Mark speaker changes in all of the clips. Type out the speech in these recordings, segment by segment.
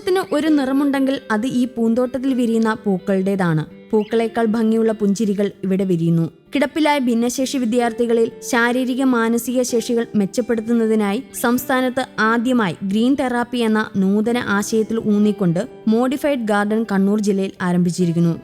Speaker 1: ആകാശത്തിന് ഒരു നിറമുണ്ടെങ്കിൽ അത് ഈ പൂന്തോട്ടത്തിൽ വിരിയുന്ന പൂക്കളുടേതാണ്. പൂക്കളേക്കാൾ ഭംഗിയുള്ള പുഞ്ചിരികൾ ഇവിടെ വിരിയുന്നു. കിടപ്പിലായ ഭിന്നശേഷി വിദ്യാർത്ഥികളിൽ ശാരീരിക മാനസിക ശേഷികൾ മെച്ചപ്പെടുത്തുന്നതിനായി സംസ്ഥാനത്ത് ആദ്യമായി ഗ്രീൻ തെറാപ്പി എന്ന നൂതന ആശയത്തിൽ ഊന്നിക്കൊണ്ട് മോഡിഫൈഡ് ഗാർഡൻ കണ്ണൂർ ജില്ലയിൽ ആരംഭിച്ചിരിക്കുന്നു.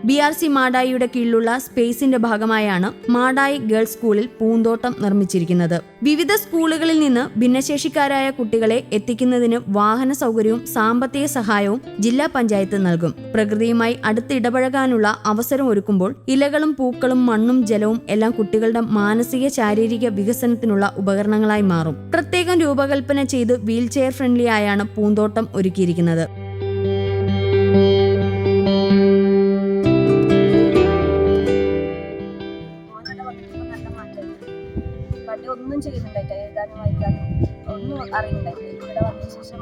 Speaker 1: BRC മാടായിയുടെ കീഴിലുള്ള സ്പേസിന്റെ ഭാഗമായാണ് മാടായി ഗേൾസ് സ്കൂളിൽ പൂന്തോട്ടം നിർമ്മിച്ചിരിക്കുന്നത്. വിവിധ സ്കൂളുകളിൽ നിന്ന് ഭിന്നശേഷിക്കാരായ കുട്ടികളെ എത്തിക്കുന്നതിന് വാഹന സൗകര്യവും സാമ്പത്തിക സഹായവും ജില്ലാ പഞ്ചായത്ത് നൽകും. പ്രകൃതിയുമായി അടുത്ത് ഇടപഴകാനുള്ള അവസരം ഒരുക്കുമ്പോൾ ഇലകളും പൂക്കളും മണ്ണും ജലവും എല്ലാം കുട്ടികളുടെ മാനസിക ശാരീരിക വികസനത്തിനുള്ള ഉപകരണങ്ങളായി മാറും. പ്രത്യേകം രൂപകൽപ്പന ചെയ്ത് വീൽചെയർ ഫ്രണ്ട്ലി ആയാണ് പൂന്തോട്ടം ഒരുക്കിയിരിക്കുന്നത്.
Speaker 2: ഒന്നും ചെയ്യുന്നുണ്ടായിട്ട് എഴുതാനും വായിക്കാനും ഒന്നും അറിയുന്നുണ്ടായിട്ട് ഇവിടെ വന്നതിന് ശേഷം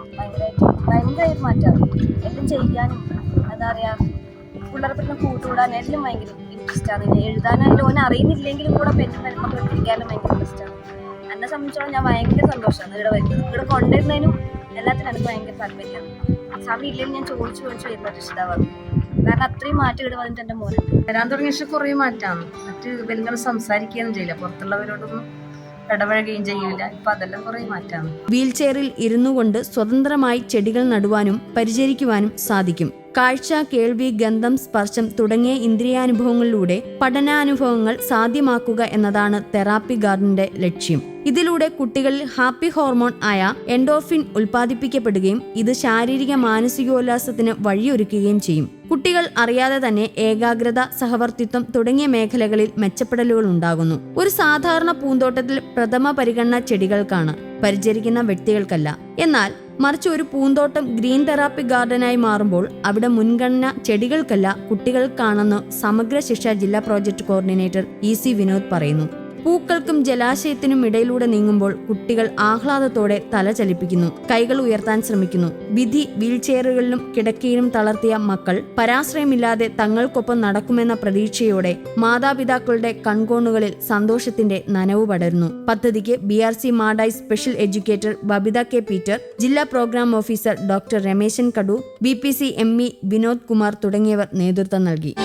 Speaker 2: ഭയങ്കര മാറ്റമാണ്. എല്ലാം ചെയ്യാനും എന്താ പറയുക, പിള്ളേരെ പറ്റുന്ന കൂട്ടുകൂടാൻ എല്ലാം ഭയങ്കര ഇൻട്രസ്റ്റാണ്. എഴുതാനായാലും ഓനെ അറിയുന്നില്ലെങ്കിലും കൂടെ പെന്നും വരുമ്പോൾ പഠിപ്പിക്കാനും ഭയങ്കര ഇൻട്രസ്റ്റാണ്. എന്നെ സംബന്ധിച്ചോളം ഞാൻ ഭയങ്കര സന്തോഷമാണ് ഇവിടെ വരുന്നത്. ഇവിടെ കൊണ്ടുവരുന്നതിനും എല്ലാത്തിനും എനിക്ക് ഭയങ്കര താല്പര്യമാണ്. സമയം ഇല്ലെങ്കിൽ ഞാൻ ചോദിച്ചു വരുന്ന രക്ഷിതാവാണ്. കാരണം അത്രയും മാറ്റം ഇവിടെ വന്നിട്ട് എൻ്റെ മോനുണ്ട്.
Speaker 3: വരാൻ തുടങ്ങിയ ശേഷം കുറേ മാറ്റമാണ്. മറ്റ് വലിയ സംസാരിക്കുകയൊന്നും ചെയ്യില്ല, പുറത്തുള്ളവരോടൊന്നും ഇടപഴകുകയും ചെയ്യില്ല. ഇപ്പൊ അതെല്ലാം കുറെ മാറ്റാണ്.
Speaker 1: വീൽചെയറിൽ ഇരുന്നു കൊണ്ട് സ്വതന്ത്രമായി ചെടികൾ നടുവാനും പരിചരിക്കുവാനും സാധിക്കും. കാഴ്ച, കേൾവി, ഗന്ധം, സ്പർശം തുടങ്ങിയ ഇന്ദ്രിയാനുഭവങ്ങളിലൂടെ പഠനാനുഭവങ്ങൾ സാധ്യമാക്കുക എന്നതാണ് തെറാപ്പി ഗാർഡന്റെ ലക്ഷ്യം. ഇതിലൂടെ കുട്ടികളിൽ ഹാപ്പി ഹോർമോൺ ആയ എൻഡോർഫിൻ ഉൽപ്പാദിപ്പിക്കപ്പെടുകയും ഇത് ശാരീരിക മാനസികോല്ലാസത്തിന് വഴിയൊരുക്കുകയും ചെയ്യും. കുട്ടികൾ അറിയാതെ തന്നെ ഏകാഗ്രത, സഹവർത്തിത്വം തുടങ്ങിയ മേഖലകളിൽ മെച്ചപ്പെടലുകൾ ഉണ്ടാകുന്നു. ഒരു സാധാരണ പൂന്തോട്ടത്തിൽ പ്രഥമ പരിഗണന ചെടികൾക്കാണ്, പരിചരിക്കുന്ന വ്യക്തികൾക്കല്ല. എന്നാൽ മറിച്ച് ഒരു പൂന്തോട്ടം ഗ്രീൻ തെറാപ്പി ഗാർഡനായി മാറുമ്പോൾ അവിടെ മുൻഗണന ചെടികൾക്കല്ല കുട്ടികൾക്കാണെന്ന് സമഗ്ര ശിക്ഷ ജില്ലാ പ്രോജക്ട് കോർഡിനേറ്റർ EC വിനോദ് പറയുന്നു. പൂക്കൾക്കും ജലാശയത്തിനും ഇടയിലൂടെ നീങ്ങുമ്പോൾ കുട്ടികൾ ആഹ്ലാദത്തോടെ തല ചലിപ്പിക്കുന്നു, കൈകൾ ഉയർത്താൻ ശ്രമിക്കുന്നു. വിധി വീൽചെയറുകളിലും കിടക്കയിലും തളർത്തിയ മക്കൾ പരാശ്രയമില്ലാതെ തങ്ങൾക്കൊപ്പം നടക്കുമെന്ന പ്രതീക്ഷയോടെ മാതാപിതാക്കളുടെ കൺകോണുകളിൽ സന്തോഷത്തിന്റെ നനവ് പടരുന്നു. പദ്ധതിക്ക് BRC Madayi special educator Babitha K. Peter, ജില്ലാ programme officer doctor Rameshan Kadur, BPC ME Vinod Kumar തുടങ്ങിയവർ നേതൃത്വം നൽകി.